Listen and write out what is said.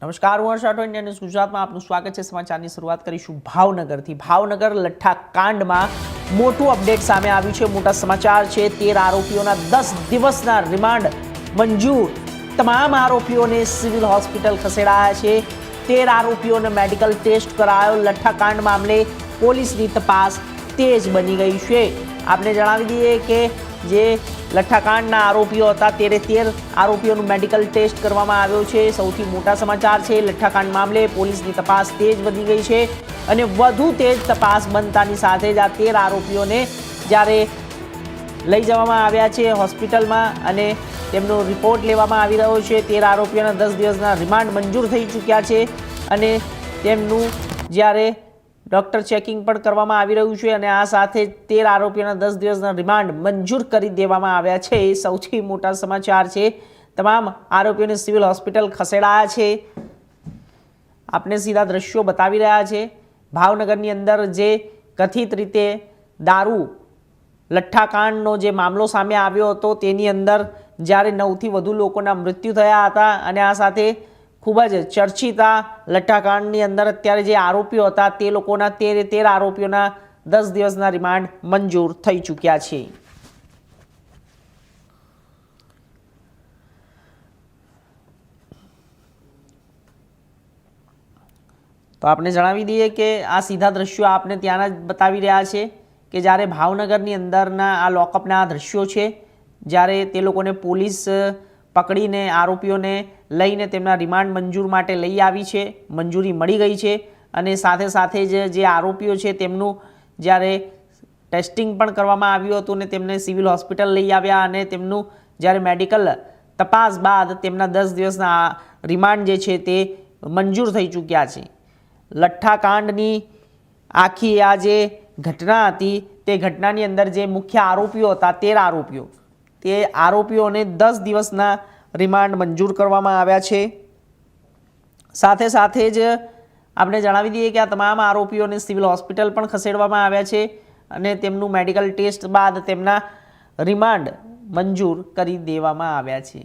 નમસ્કાર, હું હર્ષ Rathod, India news ગુજરાતમાં આપનું સ્વાગત છે। સમાચારની શરૂઆત કરીશું ભાવનગરથી। ભાવનગર લઠ્ઠા કાંડમાં મોટું અપડેટ સામે આવ્યું છે। મોટા સમાચાર છે। 13 આરોપીઓના 10 દિવસના રિમાન્ડ મંજૂર। તમામ આરોપીઓને સિવિલ હોસ્પિટલ ખસેડાયા છે। 13 આરોપીઓને મેડિકલ ટેસ્ટ કરાયો। લઠ્ઠા કાંડ મામલે પોલીસની તપાસ તેજ બની ગઈ છે। આપને જણાવી દઈએ કે જે લઠ્ઠાકાંડના આરોપીઓ હતા 13 આરોપીઓનું મેડિકલ ટેસ્ટ કરવામાં આવ્યો છે। સૌથી મોટા સમાચાર છે। લઠ્ઠાકાંડ મામલે પોલીસની તપાસ તેજ વધી ગઈ છે અને વધુ તેજ તપાસ બનતાની સાથે જ આ 13 આરોપીઓને જ્યારે લઈ જવામાં આવ્યા છે હોસ્પિટલમાં અને તેમનો રિપોર્ટ લેવામાં આવી રહ્યો છે। 13 આરોપીઓના 10 દિવસના રિમાન્ડ મંજૂર થઈ ચૂક્યા છે અને તેમનું જ્યારે ડોક્ટર ચેકિંગ પણ કરવામાં આવી રહ્યું છે અને આ સાથે 13 આરોપીઓના 10 દિવસના રિમાન્ડ મંજૂર કરી દેવામાં આવ્યા છે। એ સૌથી મોટા સમાચાર છે। તમામ આરોપીઓને સિવિલ હોસ્પિટલ ખસેડાયા છે। આપને સીધા દ્રશ્યો બતાવી રહ્યા છે। ભાવનગરની અંદર જે કથિત રીતે દારૂ લઠ્ઠાકાંડનો જે મામલો સામે આવ્યો હતો તેની અંદર જ્યારે 9થી વધુ લોકોના મૃત્યુ થયા હતા અને આ સાથે ખૂબ જ ચર્ચિતા લઠ્ઠાકાંડની અંદર અત્યારે જે આરોપીઓ હતા તે લોકોના 13 આરોપીઓના 10 દિવસના રિમાન્ડ મંજૂર થઈ ચૂક્યા છે। તો આપણે જણાવી દઈએ કે આ સીધા દ્રશ્યો આપને ત્યાંના જ બતાવી રહ્યા છે કે જ્યારે ભાવનગરની અંદરના આ લોકઅપના આ દ્રશ્યો છે। જ્યારે તે લોકોને પોલીસ પકડીને આરોપીઓને લઈને તેમના રિમાન્ડ મંજૂર માટે લઈ આવી છે। મંજૂરી મળી ગઈ છે અને સાથે સાથે જ જે આરોપીઓ છે તેમનું જ્યારે ટેસ્ટિંગ પણ કરવામાં આવ્યું હતું અને તેમને સિવિલ હોસ્પિટલ લઈ આવ્યા અને તેમનું જ્યારે મેડિકલ તપાસ બાદ તેમના 10 દિવસના રિમાન્ડ જે છે તે મંજૂર થઈ ચૂક્યા છે। લઠ્ઠાકાંડની આખી આ જે ઘટના હતી તે ઘટનાની અંદર જે મુખ્ય આરોપીઓ હતા 13 આરોપીઓ તે આરોપીઓને 10 દિવસના રિમાન્ડ મંજૂર કરવામાં આવ્યા છે। સાથે સાથે જ આપણે જણાવી દઈએ કે આ તમામ આરોપીઓને સિવિલ હોસ્પિટલ પણ ખસેડવામાં આવ્યા છે અને તેમનું મેડિકલ ટેસ્ટ બાદ તેમના રિમાન્ડ મંજૂર કરી દેવામાં આવ્યા છે।